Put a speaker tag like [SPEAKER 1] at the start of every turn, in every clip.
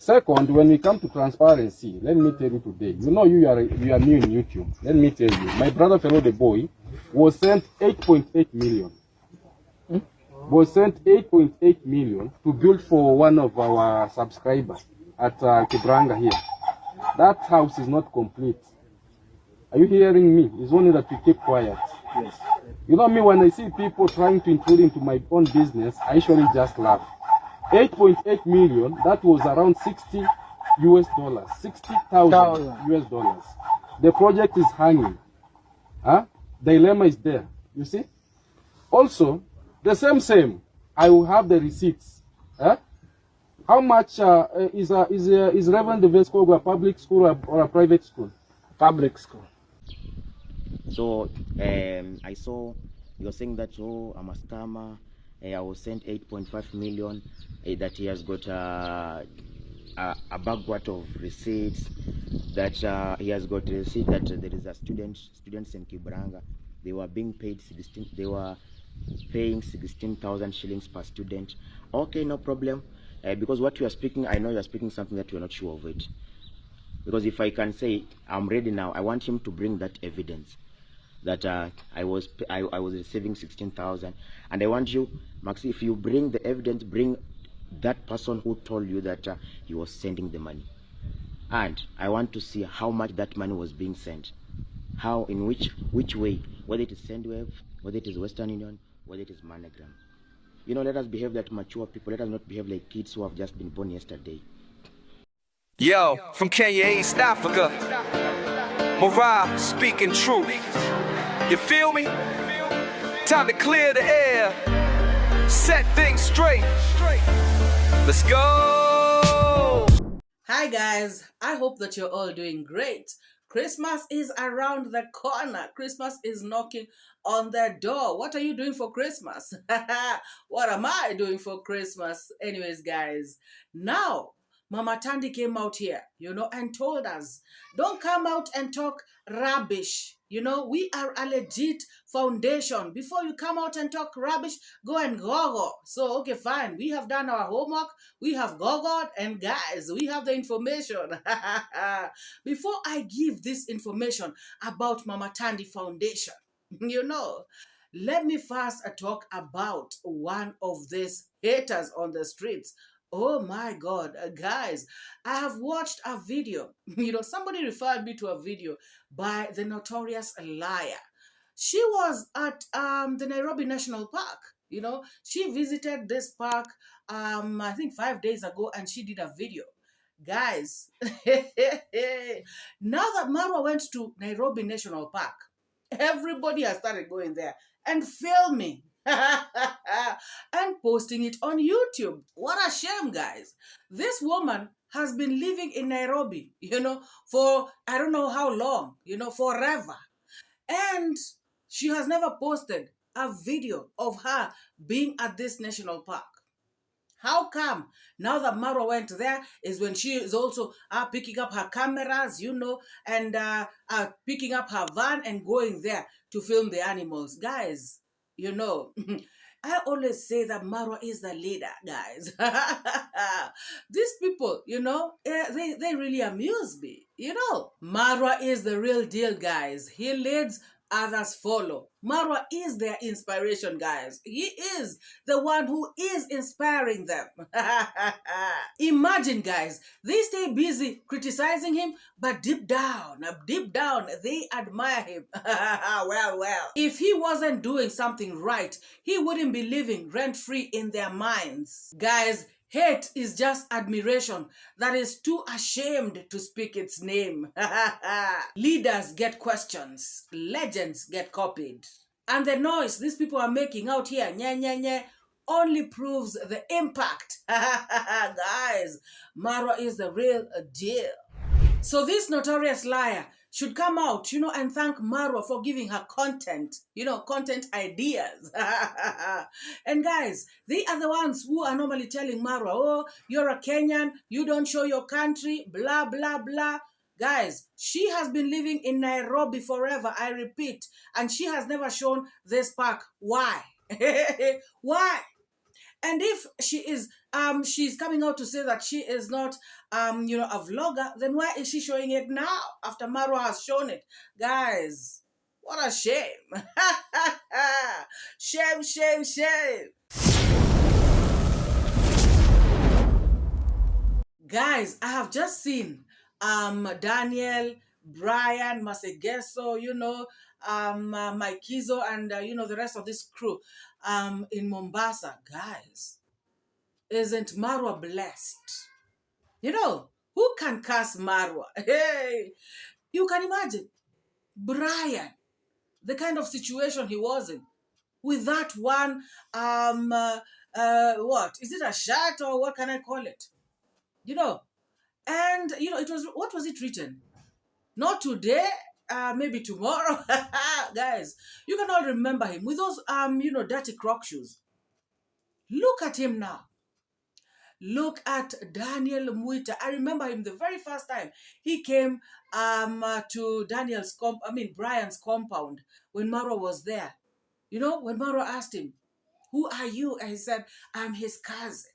[SPEAKER 1] Second, when we come to transparency, let me tell you today, you know you are new in YouTube. Let me tell you, my brother fellow the boy was sent 8.8 million. Was sent 8.8 million to build for one of our subscribers at Kibranga here. That house is not complete. Are you hearing me? It's only that we keep quiet.
[SPEAKER 2] Yes.
[SPEAKER 1] You know me, when I see people trying to intrude into my own business, I usually just laugh. 8.8 million, that was around 60 US dollars, 60,000 US dollars. The project is hanging. Huh? Dilemma is there, you see? Also, the same, I will have the receipts. Huh? How much is Reverend 𝐵𝐔𝐘𝐒 a public school or a private school?
[SPEAKER 2] Public school.
[SPEAKER 3] So I saw you're saying that, oh, I'm a scammer. I was sent 8.5 million. That he has got a backward of receipts. That he has got a receipt that there is a students in Kibranga. They were being paid 16. They were paying 16,000 shillings per student. Okay, no problem. Because what you are speaking, I know you are speaking something that you are not sure of it. Because if I can say I'm ready now, I want him to bring that evidence that I was receiving 16,000, and I want you, Maxi, if you bring the evidence, bring that person who told you that he was sending the money, and I want to see how much that money was being sent, how, in which way, whether it is SendWave, whether it is Western Union, whether it is MoneyGram. You know, let us behave like mature people. Let us not behave like kids who have just been born yesterday.
[SPEAKER 4] Yo, from Kenya, East Africa, MORAA speaking truth. You feel me? Time to clear the air, set things straight. Let's go!
[SPEAKER 5] Hi guys, I hope that you're all doing great. Christmas is around the corner. Christmas is knocking on the door. What are you doing for Christmas? What am I doing for Christmas? Anyways, guys, now Mama Tandee came out here, and told us, don't come out and talk rubbish. We are a legit foundation. Before you come out and talk rubbish, go and Google. So, okay, fine. We have done our homework. We have Googled, and guys, we have the information. Before I give this information about Mama Tandee Foundation, let me first talk about one of these haters on the streets. Oh my God, guys, I have watched a video. Somebody referred me to a video by the notorious liar. She was at the Nairobi National Park. She visited this park, I think 5 days ago, and she did a video. Guys, now that Marwa went to Nairobi National Park, everybody has started going there and filming and posting it on YouTube. What a shame, guys. This woman has been living in Nairobi, for I don't know how long, forever. And she has never posted a video of her being at this national park. How come now that Marwa went there is when she is also picking up her cameras, and picking up her van and going there to film the animals? Guys, I always say that Marwa is the leader, guys. These people, they really amuse me. Marwa is the real deal, guys. He leads, others follow. Marwa is their inspiration, guys. He is the one who is inspiring them. Imagine, guys, they stay busy criticizing him, but deep down, they admire him. Well. If he wasn't doing something right, he wouldn't be living rent-free in their minds. Guys, hate is just admiration that is too ashamed to speak its name. Leaders get questions. Legends get copied. And the noise these people are making out here, only proves the impact. Guys, Marwa is the real deal. So this notorious liar should come out, and thank Marwa for giving her content, content ideas. And guys, they are the ones who are normally telling Marwa, oh, you're a Kenyan, you don't show your country, blah, blah, blah. Guys, she has been living in Nairobi forever, I repeat, and she has never shown this park. Why? Why? And if she is she's coming out to say that she is not a vlogger, then why is she showing it now after Marwa has shown it? Guys, what a shame. Shame, shame, shame. Guys, I have just seen Daniel, Brian, Masegeso, Mike Kizo, and the rest of this crew in Mombasa. Guys, isn't Marwa blessed? Who can curse Marwa? Hey, you can imagine Brian, the kind of situation he was in, with that one what is it, a shirt, or what can I call it? And it was, what was it written? Not today, maybe tomorrow. Guys, you can all remember him with those dirty croc shoes. Look at him now. Look at Daniel Muita. I remember him the very first time he came to Brian's compound when Marwa was there. When Marwa asked him, "Who are you?" And he said, "I'm his cousin."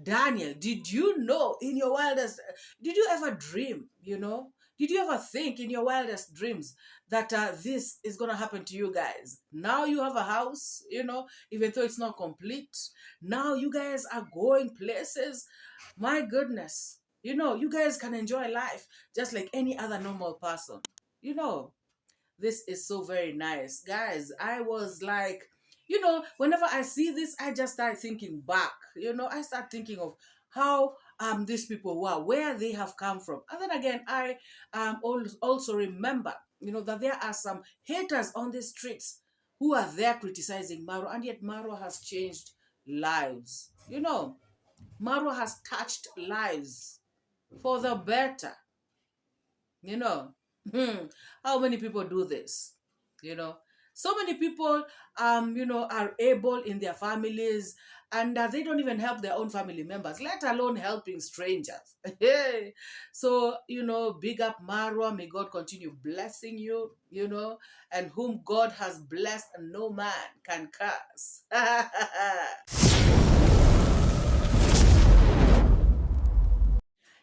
[SPEAKER 5] Daniel, did you know in your wildest, did you ever dream, did you ever think in your wildest dreams that this is going to happen to you guys? Now you have a house, even though it's not complete. Now you guys are going places. My goodness, you guys can enjoy life just like any other normal person. This is so very nice. Guys, I was like, whenever I see this, I just start thinking back. I start thinking of how these people were, where they have come from. And then again, I also remember, that there are some haters on the streets who are there criticizing Marwa, and yet Marwa has changed lives. Marwa has touched lives for the better. How many people do this? So many people are able in their families, and they don't even help their own family members, let alone helping strangers. So big up Marwa. May God continue blessing you, and whom God has blessed, no man can curse.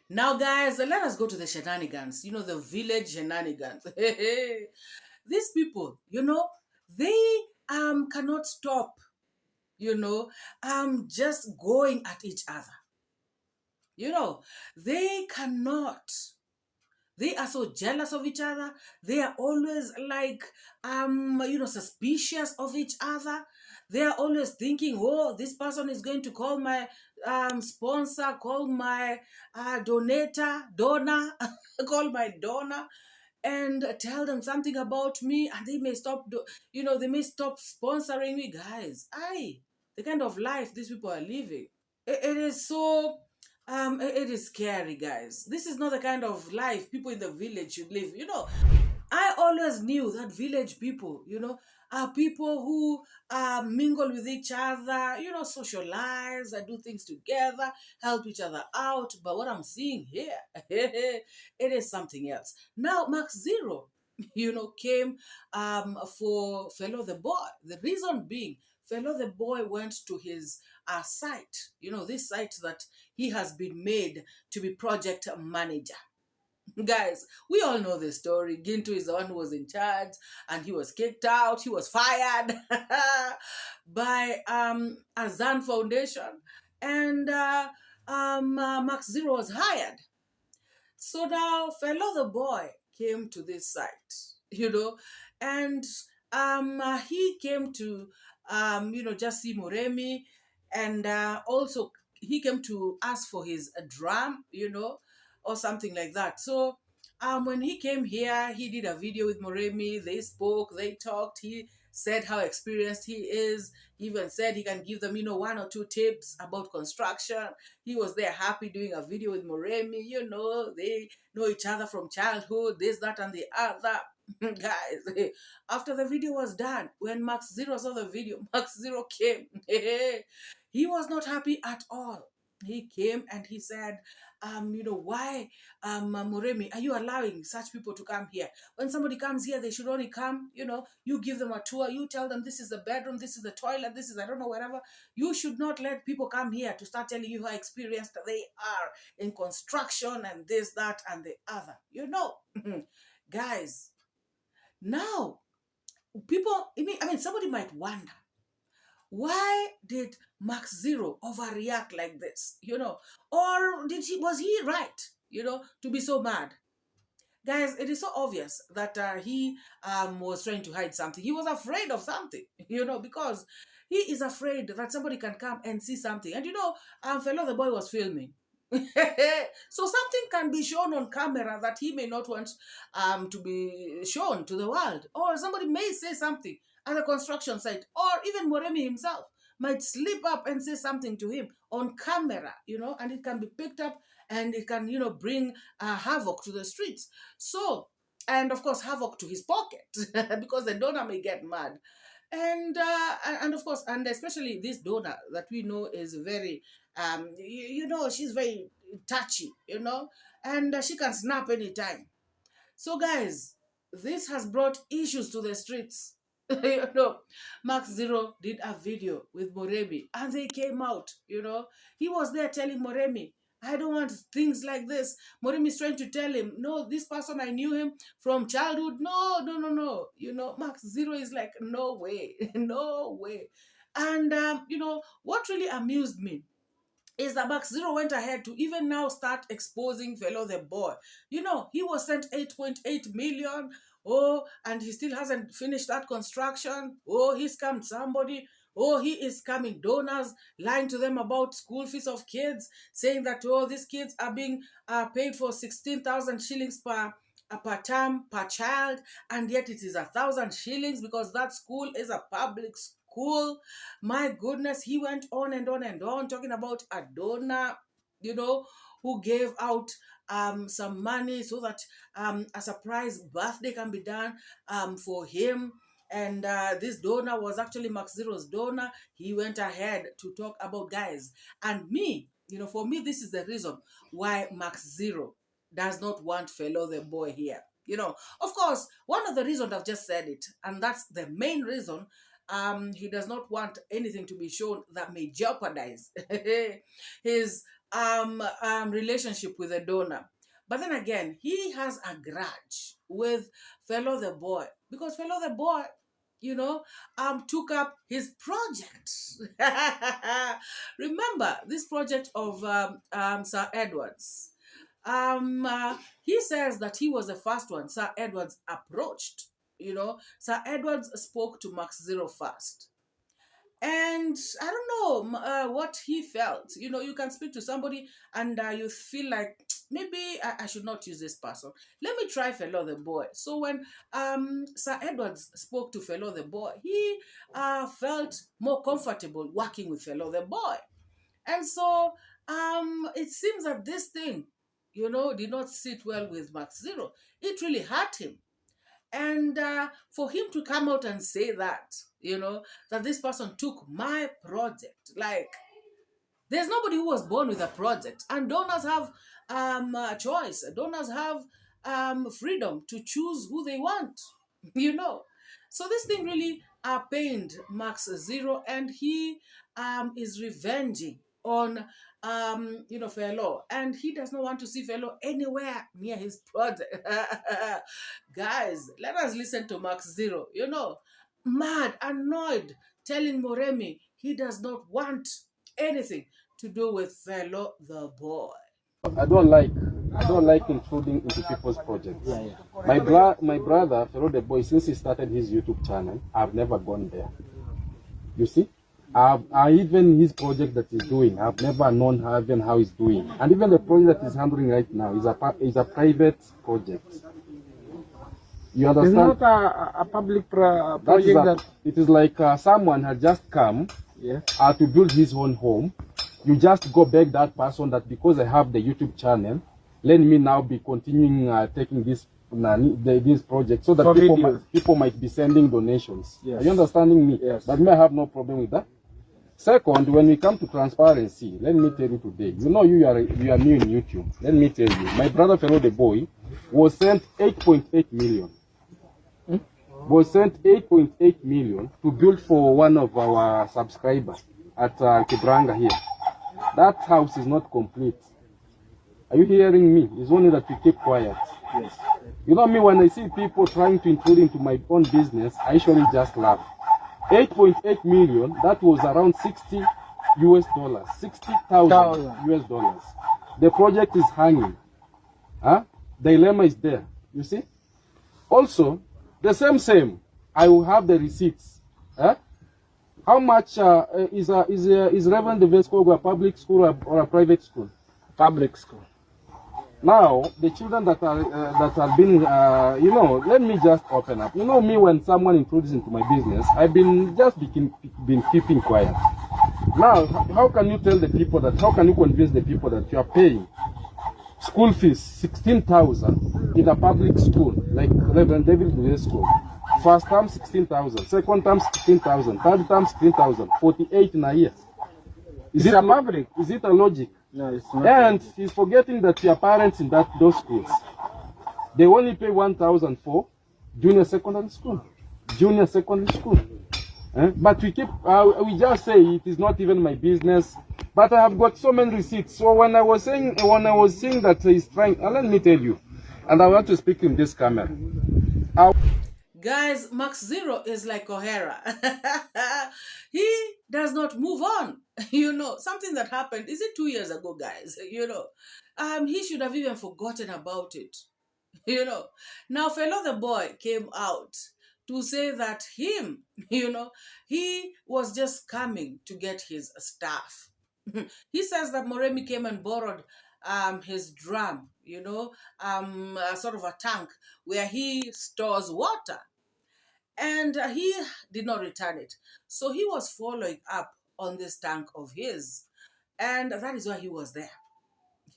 [SPEAKER 5] Now, guys, let us go to the shenanigans, the village shenanigans. These people, they cannot stop, just going at each other. They cannot. They are so jealous of each other. They are always like, suspicious of each other. They are always thinking, oh, this person is going to call my sponsor, call my donor, call my donor, and tell them something about me, and they may stop, they may stop sponsoring me. Guys, the kind of life these people are living, it is so it is scary, guys. This is not the kind of life people in the village should live. I always knew that village people, are people who mingle with each other, socialize and do things together, help each other out. But what I'm seeing here, it is something else. Now, Max Zero, came for Fellow the Boy. The reason being, Fellow the Boy went to his site, this site that he has been made to be project manager. Guys, we all know the story. Gintu is the one who was in charge, and he was kicked out. He was fired by Azan Foundation, and Max Zero was hired. So now Fellow the Boy came to this site, and he came to just see Moremi, and also he came to ask for his drum, or something like that. So when he came here, he did a video with Moremi. They spoke, they talked. He said how experienced he is. He even said he can give them, 1 or 2 tips about construction. He was there happy doing a video with Moremi. They know each other from childhood, this, that, and the other. Guys, after the video was done, when Max Zero saw the video, Max Zero came. He was not happy at all. he came and he said, why, Moremi, are you allowing such people to come here? When somebody comes here, they should only come, you give them a tour, you tell them this is the bedroom, this is the toilet, this is, I don't know, whatever. You should not let people come here to start telling you how experienced they are in construction and this, that, and the other. Guys, now, people, somebody might wonder, why did Max Zero overreact like this? Or was he right, to be so mad? Guys, it is so obvious that he was trying to hide something. He was afraid of something, because he is afraid that somebody can come and see something. And fellow the boy was filming. So something can be shown on camera that he may not want to be shown to the world. Or somebody may say something at a construction site. Or even Moremi himself might slip up and say something to him on camera, and it can be picked up and it can, bring havoc to the streets. So, and of course, havoc to his pocket because the donor may get mad. And of course, and especially this donor that we know is very, she's very touchy, and she can snap anytime. So guys, this has brought issues to the streets. Max Zero did a video with Moremi and they came out, he was there telling Moremi, I don't want things like this. Moremi is trying to tell him, no, this person, I knew him from childhood. No. Max Zero is like, no way, no way. And, what really amused me is that Max Zero went ahead to even now start exposing fellow the boy. He was sent 8.8 million. Oh, and he still hasn't finished that construction. Oh, he scammed somebody. Oh, he is scamming donors, lying to them about school fees of kids, saying that, oh, these kids are being paid for 16,000 shillings per term, per child, and yet it is 1,000 shillings because that school is a public school. My goodness, he went on and on and on, talking about a donor, who gave out some money so that a surprise birthday can be done for him. And this donor was actually Max Zero's donor. He went ahead to talk about, guys. And me, for me, this is the reason why Max Zero does not want fellow the boy here. Of course, one of the reasons I've just said it, and that's the main reason, he does not want anything to be shown that may jeopardize his relationship with the donor. But then again, he has a grudge with fellow the boy because fellow the boy, took up his project. Remember this project of Sir Edwards. He says that he was the first one Sir Edwards approached. Sir Edwards spoke to Max Zero first. And I don't know what he felt. You can speak to somebody and you feel like, maybe I should not use this person. Let me try fellow the boy. So when Sir Edwards spoke to fellow the boy, he felt more comfortable working with fellow the boy. And so it seems that this thing, did not sit well with Max Zero. It really hurt him. And for him to come out and say that, that this person took my project, like, there's nobody who was born with a project. And donors have a choice. Donors have freedom to choose who they want, So this thing really pained Max Zero, and he is revenging on fellow, and he does not want to see fellow anywhere near his project. Guys, let us listen to Max Zero, mad, annoyed, telling Moremi he does not want anything to do with fellow the boy.
[SPEAKER 1] I don't like intruding into people's projects. My brother, fellow the boy, since he started his YouTube channel, I've never gone there. You see? Even his project that he's doing, I've never known even how he's doing. And even the project that he's handling right now is a private project. You understand?
[SPEAKER 2] It's not a public project.
[SPEAKER 1] It is like someone had just come to build his own home. You just go beg that person that because I have the YouTube channel, let me now be continuing taking this project so that people might be sending donations. Are you understanding me?
[SPEAKER 2] Yes.
[SPEAKER 1] But me, I have no problem with that. Second, when we come to transparency, let me tell you today, you know you are new in YouTube. Let me tell you, my brother Fellow the boy was sent 8.8 million. Was sent 8.8 million to build for one of our subscribers at Kibranga here. That house is not complete. Are you hearing me? It's only that we keep quiet.
[SPEAKER 2] Yes.
[SPEAKER 1] You know me, when I see people trying to intrude into my own business, I usually just laugh. 8.8 million, that was around 60 US dollars, 60,000 US dollars. The project is hanging. Huh? The dilemma is there, you see? Also, the same, I will have the receipts. Huh? How much is Reverend DeeMwango a public school or a private school?
[SPEAKER 2] Public school.
[SPEAKER 1] Now, the children that are being, you know, let me just open up. You know me, when someone intrudes into my business, I've been keeping quiet. Now, how can you tell the people that, how can you convince the people that you are paying school fees 16,000 in a public school, like Reverend David Middle School? First term 16,000, second term 16,000, third term 16,000, 48 in a year. Is it a public? Is it a logic?
[SPEAKER 2] No, it's not.
[SPEAKER 1] And he's forgetting that your parents in those schools, they only pay 1,000 for junior secondary school. But we just say it is not even my business. But I have got so many receipts. So when I was saying that he's trying, let me tell you, and I want to speak in this camera.
[SPEAKER 5] Guys, Max Zero is like O'Hara. He does not move on. You know, something that happened, is it 2 years ago, guys? You know, he should have even forgotten about it. You know, now Fellow the boy came out to say that him, you know, he was just coming to get his stuff. He says that Moremi came and borrowed his drum, you know, sort of a tank where he stores water. And he did not return it. So he was following up on this tank of his. And that is why he was there.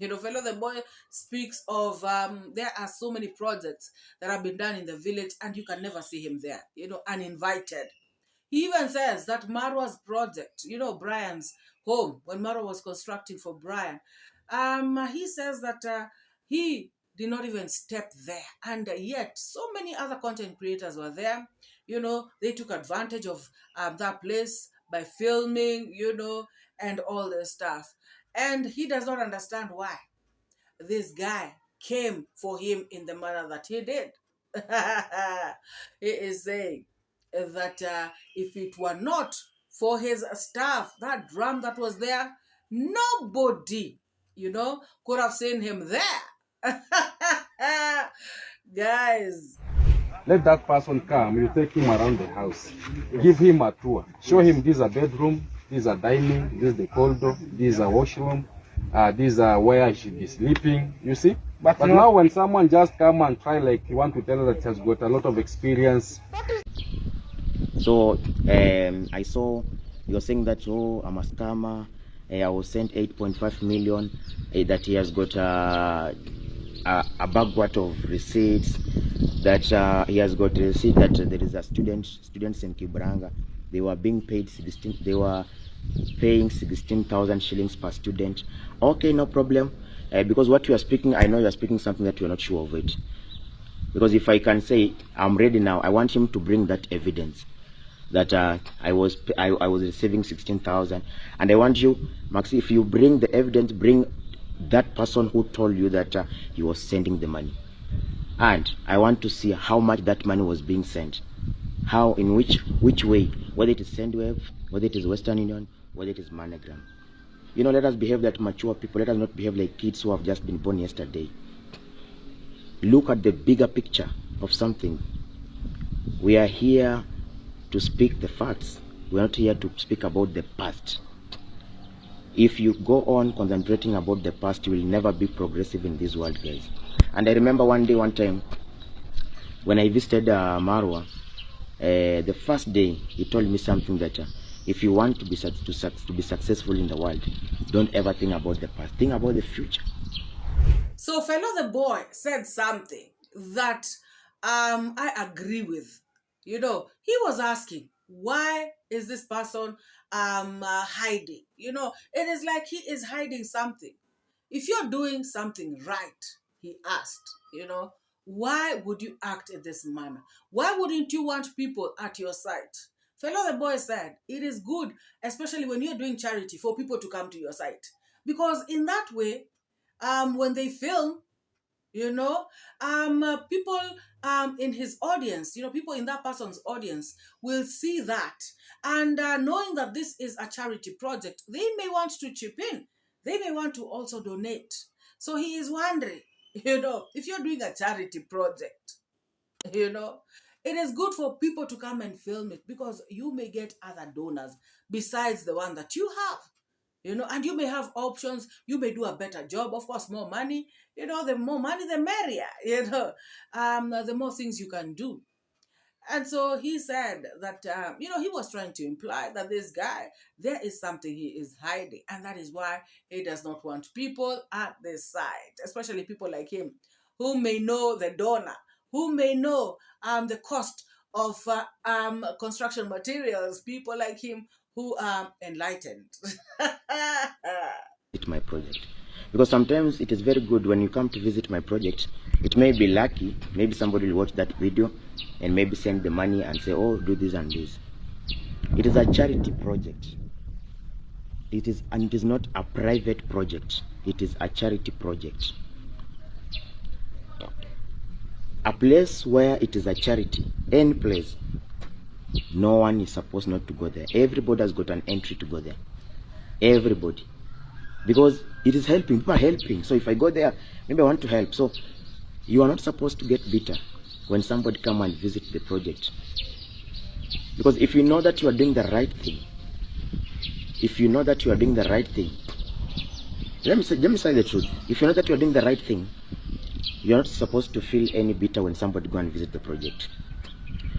[SPEAKER 5] You know, Fellow the boy speaks of, there are so many projects that have been done in the village and you can never see him there, you know, uninvited. He even says that Marwa's project, you know, Brian's home, when Marwa was constructing for Brian, he says that he did not even step there. And yet, so many other content creators were there. You know, they took advantage of that place by filming, you know, and all this stuff. And he does not understand why this guy came for him in the manner that he did. He is saying that if it were not for his staff, that drum that was there, nobody, you know, could have seen him there. Guys.
[SPEAKER 1] Let that person come, you take him around the house, give him a tour, show him this is a bedroom, this is a dining, this is the corridor, this is a washroom, these are where I should be sleeping, you see? But now when someone just come and try, like you want to tell her that has got a lot of experience.
[SPEAKER 3] So I saw you're saying that, oh, I'm a scammer. I was sent 8.5 million, that he has got a bag worth of receipts, that he has got a receipt that there is a students in Kibranga. They were being paid 16,000 shillings per student. Okay, no problem. Because what you are speaking, I know you are speaking something that you are not sure of it. Because if I can say I'm ready now, I want him to bring that evidence that I was receiving 16,000, and I want you, Max, if you bring the evidence, bring that person who told you that he was sending the money, and I want to see how much that money was being sent, how, in which way, whether it is Sendwave, whether it is Western Union, whether it is MoneyGram. You know, let us behave like mature people. Let us not behave like kids who have just been born yesterday. Look at the bigger picture of something. We are here to speak the facts. We are not here to speak about the past. If you go on concentrating about the past, you will never be progressive in this world, guys. And I remember one time, when I visited Marwa, the first day he told me something that if you want to be successful in the world, don't ever think about the past. Think about the future.
[SPEAKER 5] So Fellow the boy said something that I agree with. You know, he was asking, why is this person hiding. You know, it is like he is hiding something. If you're doing something right, he asked, you know, why would you act in this manner? Why wouldn't you want people at your side? Fellow the boy said, it is good, especially when you're doing charity, for people to come to your site. Because in that way, when they film, you know, people in his audience, you know, people in that person's audience will see that. And knowing that this is a charity project, they may want to chip in. They may want to also donate. So he is wondering, you know, if you're doing a charity project, you know, it is good for people to come and film it because you may get other donors besides the one that you have, you know, and you may have options. You may do a better job. Of course, more money, you know, the more money, the merrier, you know, the more things you can do. And so he said that, you know, he was trying to imply that this guy, there is something he is hiding. And that is why he does not want people at this site, especially people like him, who may know the donor, who may know the cost of construction materials, people like him who are enlightened.
[SPEAKER 3] My project, because sometimes it is very good when you come to visit my project. It may be lucky, maybe somebody will watch that video and maybe send the money and say, oh, do this and this. It is a charity project. It is not a private project. It is a charity project. A place where it is a charity, any place, no one is supposed not to go there. Everybody has got an entry to go there. Everybody. Because it is helping, people are helping. So if I go there, maybe I want to help. So you are not supposed to get bitter when somebody come and visit the project. Because if you know that you are doing the right thing, if you know that you are doing the right thing, let me say the truth. If you know that you are doing the right thing, you are not supposed to feel any bitter when somebody go and visit the project.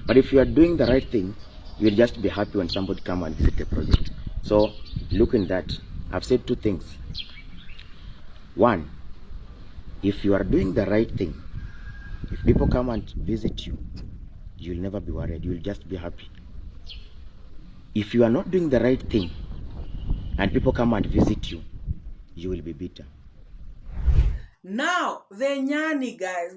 [SPEAKER 3] But if you are doing the right thing, you will just be happy when somebody come and visit the project. So look in that. I've said two things. One, if you are doing the right thing, if people come and visit you, you'll never be worried. You'll just be happy. If you are not doing the right thing and people come and visit you, you will be bitter.
[SPEAKER 5] Now, the Nyani, guys,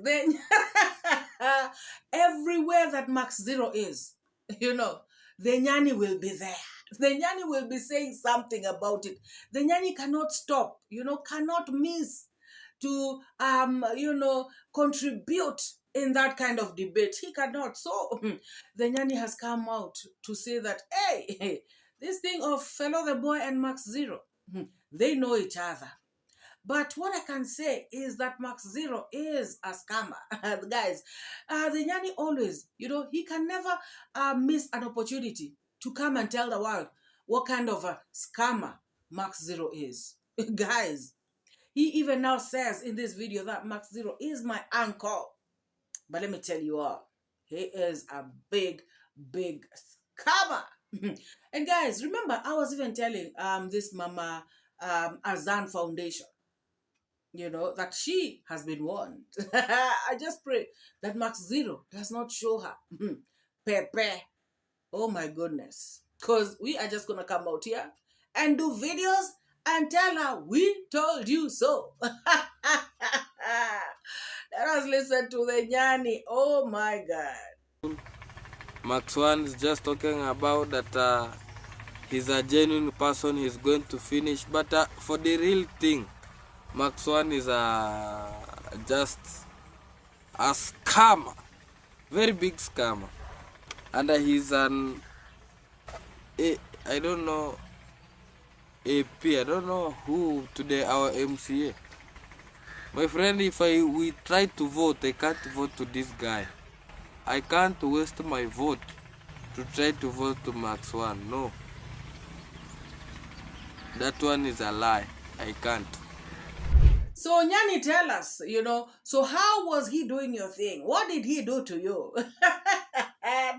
[SPEAKER 5] everywhere that Max Zero is, you know, the Nyani will be there. The Nyani will be saying something about it. The Nyani cannot stop, you know, cannot miss to, you know, contribute in that kind of debate. He cannot. So the Nyani has come out to say that, hey, this thing of Fellow the Boy and Max Zero, they know each other. But what I can say is that Max Zero is a scammer. Guys, the Nyani always, you know, he can never miss an opportunity to come and tell the world what kind of a scammer Max Zero is. Guys, he even now says in this video that Max Zero is my uncle. But let me tell you all, he is a big, big scammer. And guys, remember, I was even telling this Mama Azan Foundation, you know, that she has been warned. I just pray that Max Zero does not show her. Pepe. Oh my goodness. Because we are just going to come out here and do videos and tell her, we told you so. Let us listen to the Nyani. Oh my God.
[SPEAKER 2] Max One is just talking about that he's a genuine person, he's going to finish. But for the real thing, Max One is just a scammer, very big scammer. And he's an, I don't know, AP, I don't know who today, our MCA. My friend, if we try to vote, I can't vote to this guy. I can't waste my vote to try to vote to Max One. No. That one is a lie. I can't.
[SPEAKER 5] So Nyani, tell us, you know, so how was he doing your thing? What did he do to you?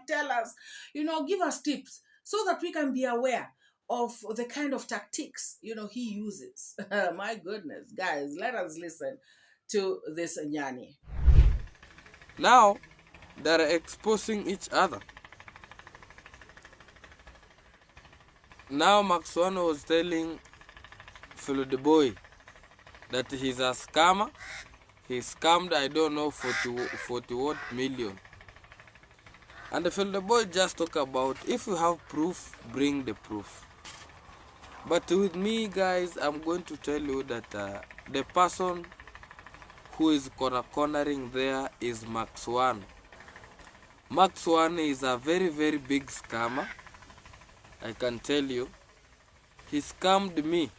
[SPEAKER 5] Tell us, you know, give us tips so that we can be aware of the kind of tactics, you know, he uses. My goodness, guys, let us listen to this Nyani.
[SPEAKER 2] Now, they're exposing each other. Now Max One was telling Philo the boy that he's a scammer. He scammed, I don't know, 40 what million. And the boy just talk about, if you have proof, bring the proof. But with me, guys, I'm going to tell you that the person who is cornering there is Max One. Max One is a very, very big scammer. I can tell you. He scammed me.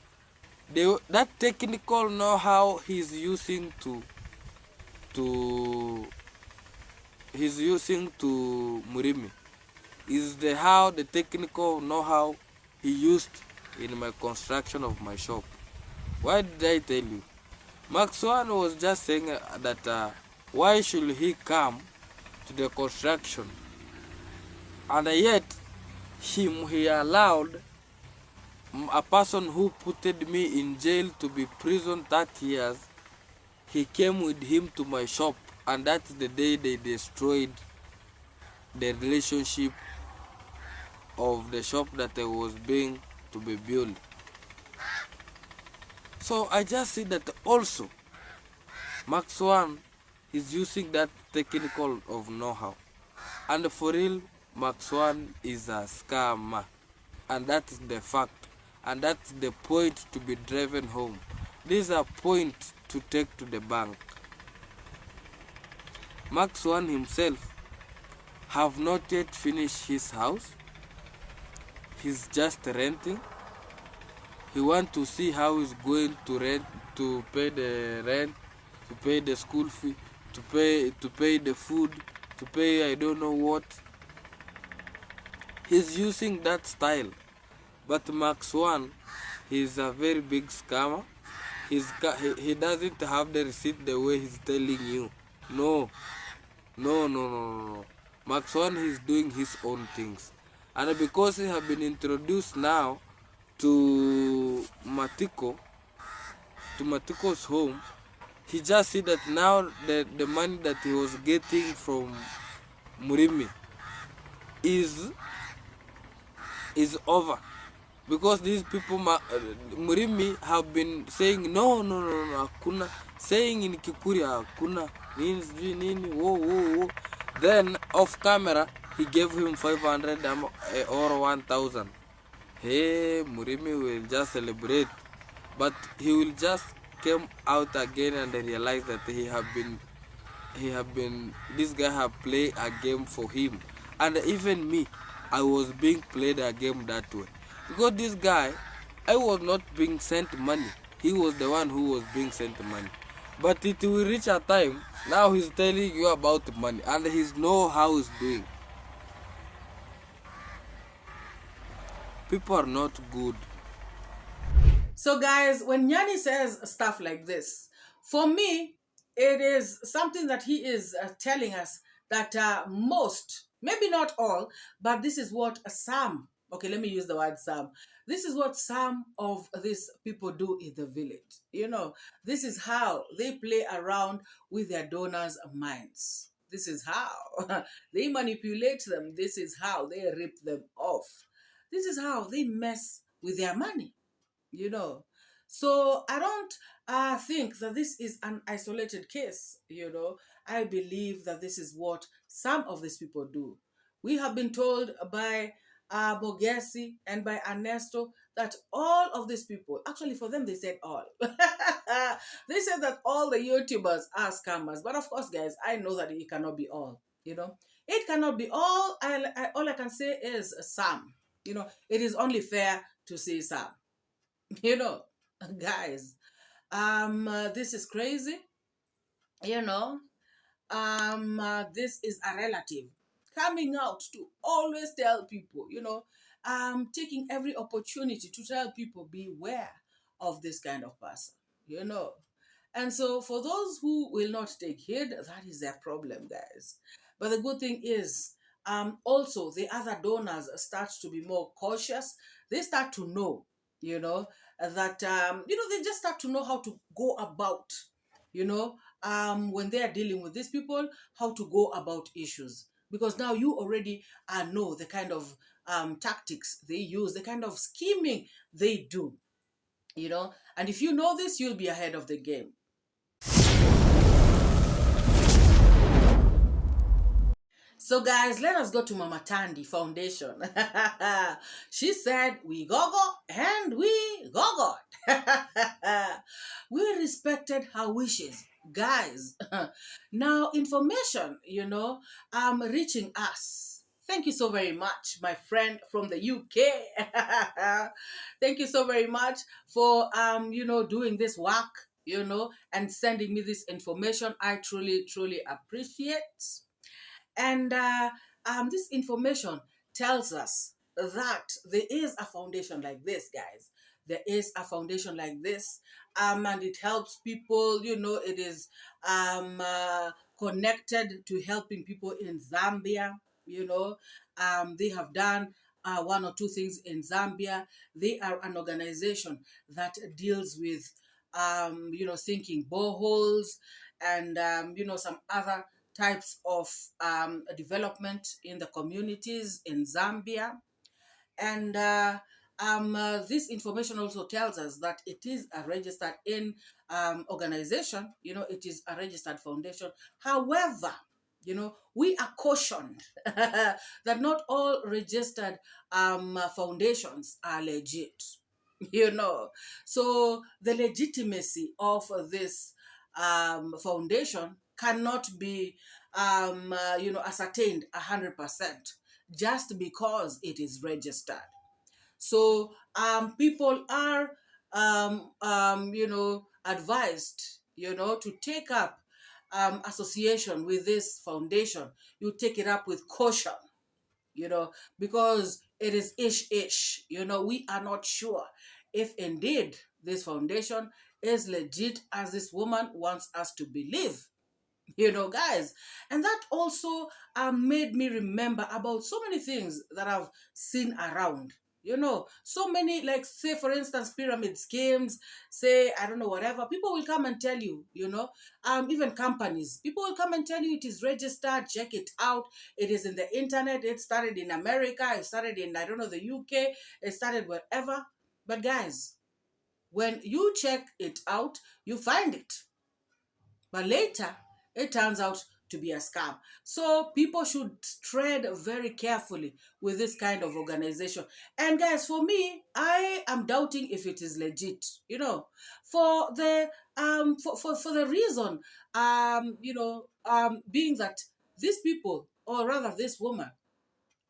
[SPEAKER 2] That technical know-how he's using to Murimi is the technical know-how he used in my construction of my shop. Why did I tell you? Max One was just saying that why should he come to the construction, and yet he allowed a person who put me in jail to be prison 30 years. He came with him to my shop, and that's the day they destroyed the relationship of the shop that was being to be built. So I just see that also Max One is using that technical of know-how, and for real, Max One is a scammer, and that is the fact, and that's the point to be driven home. This is a point to take to the bank. Max One himself have not yet finished his house. He's just renting. He want to see how he's going to rent, to pay the rent, to pay the school fee, to pay the food, to pay I don't know what. He's using that style. But Max One, he's a very big scammer. He doesn't have the receipt the way he's telling you. No. Max One, he's doing his own things. And because he have been introduced now to Matiko's home, he just see that now the money that he was getting from Murimi is over. Because these people, Murimi, have been saying no, hakuna, saying in Kikuri hakuna, nini, whoa. Then off camera, he gave him 500 or 1,000. Hey, Murimi will just celebrate, but he will just come out again and realize that this guy have played a game for him, and even me, I was being played a game that way. Because this guy, I was not being sent money. He was the one who was being sent money. But it will reach a time, now he's telling you about the money, and he know how he's doing. People are not good.
[SPEAKER 5] So guys, when Nyani says stuff like this, for me, it is something that he is telling us that most, maybe not all, but this is what some, okay, let me use the word some. This is what some of these people do in the village. You know, this is how they play around with their donors' minds. This is how they manipulate them. This is how they rip them off. This is how they mess with their money, you know. So I don't think that this is an isolated case, you know. I believe that this is what some of these people do. We have been told by Bogesi and by Ernesto that all of these people, actually for them they said all. They said that all the YouTubers are scammers. But of course, guys, I know that it cannot be all, you know. It cannot be all. All I can say is some. You know, it is only fair to say some. You know, guys, this is crazy. You know, this is a relative coming out to always tell people, you know, taking every opportunity to tell people beware of this kind of person, you know. And so for those who will not take heed, that is their problem, guys. But the good thing is, also the other donors start to be more cautious. They start to know, you know, that you know, they just start to know how to go about, you know, when they are dealing with these people, how to go about issues. because now you already know the kind of tactics they use, the kind of scheming they do, you know. And if you know this, you'll be ahead of the game. So guys, let us go to Mama Tandee Foundation. She said, we go and we go. We respected her wishes. Guys, now information, you know, reaching us. Thank you so very much, my friend from the UK. Thank you so very much for, you know, doing this work, you know, and sending me this information. I truly, truly appreciate. And this information tells us that there is a foundation like this, guys. There is a foundation like this, and it helps people. You know, it is connected to helping people in Zambia. You know, they have done one or two things in Zambia. They are an organization that deals with, you know, sinking boreholes and, you know, some other types of development in the communities in Zambia. And this information also tells us that it is a registered in organization, you know, it is a registered foundation. However, you know, we are cautioned that not all registered foundations are legit, you know. So the legitimacy of this foundation cannot be, you know, ascertained 100% just because it is registered. So people are, you know, advised, you know, to take up association with this foundation. You take it up with caution, you know, because it is ish. You know, we are not sure if indeed this foundation is legit as this woman wants us to believe, you know, guys. And that also made me remember about so many things that I've seen around, you know, so many, like, say for instance, pyramid schemes, say, I don't know, whatever. People will come and tell you, you know, even companies, people will come and tell you it is registered, check it out, it is in the internet, it started in America, it started in, I don't know, the UK, it started wherever. But guys, when you check it out, you find it, but later it turns out to be a scam. So people should tread very carefully with this kind of organization. And guys, for me, I am doubting if it is legit, you know, for the for the reason, you know, being that these people, or rather this woman,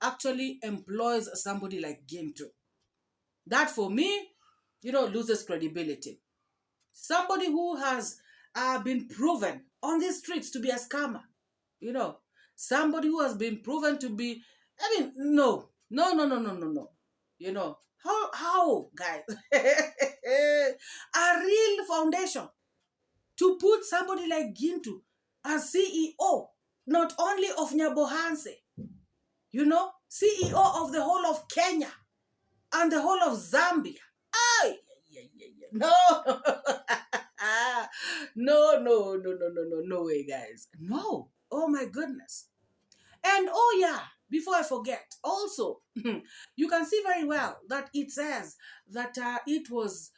[SPEAKER 5] actually employs somebody like Ginto. That for me, you know, loses credibility. Somebody who has been proven on these streets to be a scammer, you know, somebody who has been proven to be, I mean, no. You know, how, guys, a real foundation to put somebody like Gintu as CEO, not only of Nyabohanse, you know, CEO of the whole of Kenya and the whole of Zambia. Aye, yeah. No. No way, guys. No. Oh my goodness. And oh yeah, before I forget, also, you can see very well that it says that it was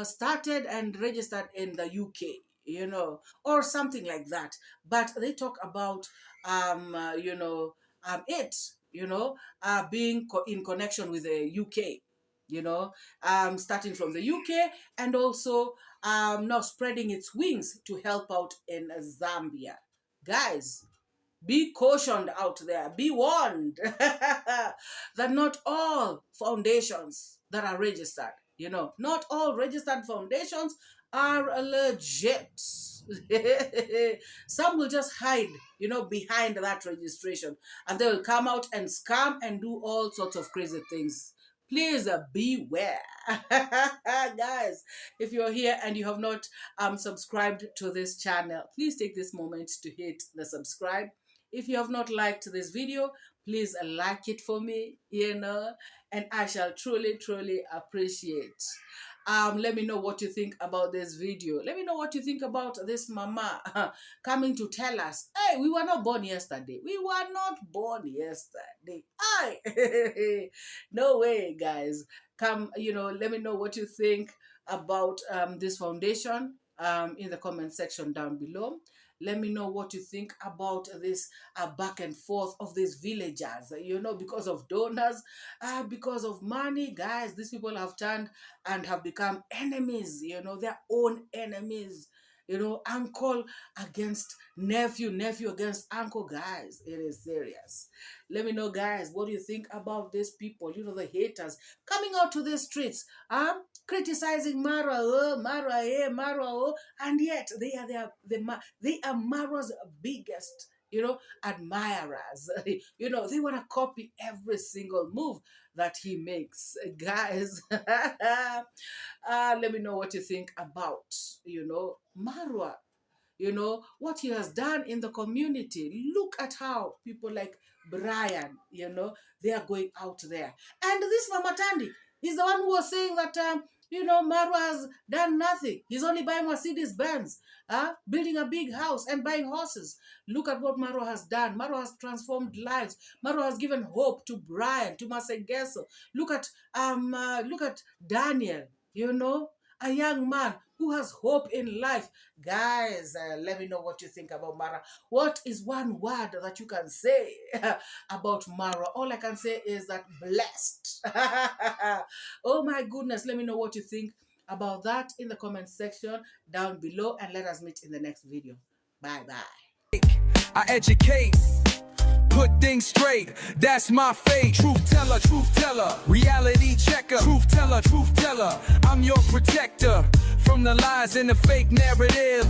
[SPEAKER 5] started and registered in the UK, you know, or something like that. But they talk about, you know, it, you know, being in connection with the UK, you know, starting from the UK and also now spreading its wings to help out in Zambia. Guys, be cautioned out there, be warned that not all foundations that are registered, you know, not all registered foundations are legit. Some will just hide, you know, behind that registration, and they will come out and scam and do all sorts of crazy things. Please beware. Guys, if you're here and you have not subscribed to this channel, please take this moment to hit the subscribe. If you have not liked this video, please like it for me, you know, and I shall truly, truly appreciate. Let me know what you think about this video. Let me know what you think about this mama coming to tell us, hey, we were not born yesterday. We were not born yesterday. Aye. No way, guys. Come, let me know what you think about this foundation in the comment section down below. Let me know what you think about this back and forth of these villagers, because of donors, because of money. Guys, these people have turned and have become enemies, their own enemies. Uncle against nephew, nephew against uncle. Guys, it is serious. Let me know, guys, what do you think about these people, the haters coming out to the streets, criticizing Marwa, Marwa, Marwa, and yet they are Marwa's biggest, admirers. They want to copy every single move that he makes. Guys, let me know what you think about, Marwa. What he has done in the community. Look at how people like Brian, they are going out there. And this Mama Tandee is the one who was saying that, Marwa has done nothing. He's only buying Mercedes-Benz, building a big house and buying horses. Look at what Marwa has done. Marwa has transformed lives. Marwa has given hope to Brian, to Masegeso. Look at Daniel, a young man who has hope in life. Guys, let me know what you think about Marwa. What is one word that you can say about Marwa? All I can say is that blessed. Oh my goodness, let me know what you think about that in the comment section down below, and let us meet in the next video. Bye-bye.
[SPEAKER 4] I educate, put things straight, that's my fate. Truth teller, reality checker. Truth teller, I'm your protector from the lies and the fake narrative.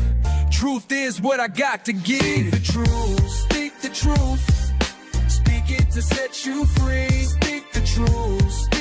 [SPEAKER 4] Truth is what I got to give. Speak the truth, speak it to set you free. Speak the truth.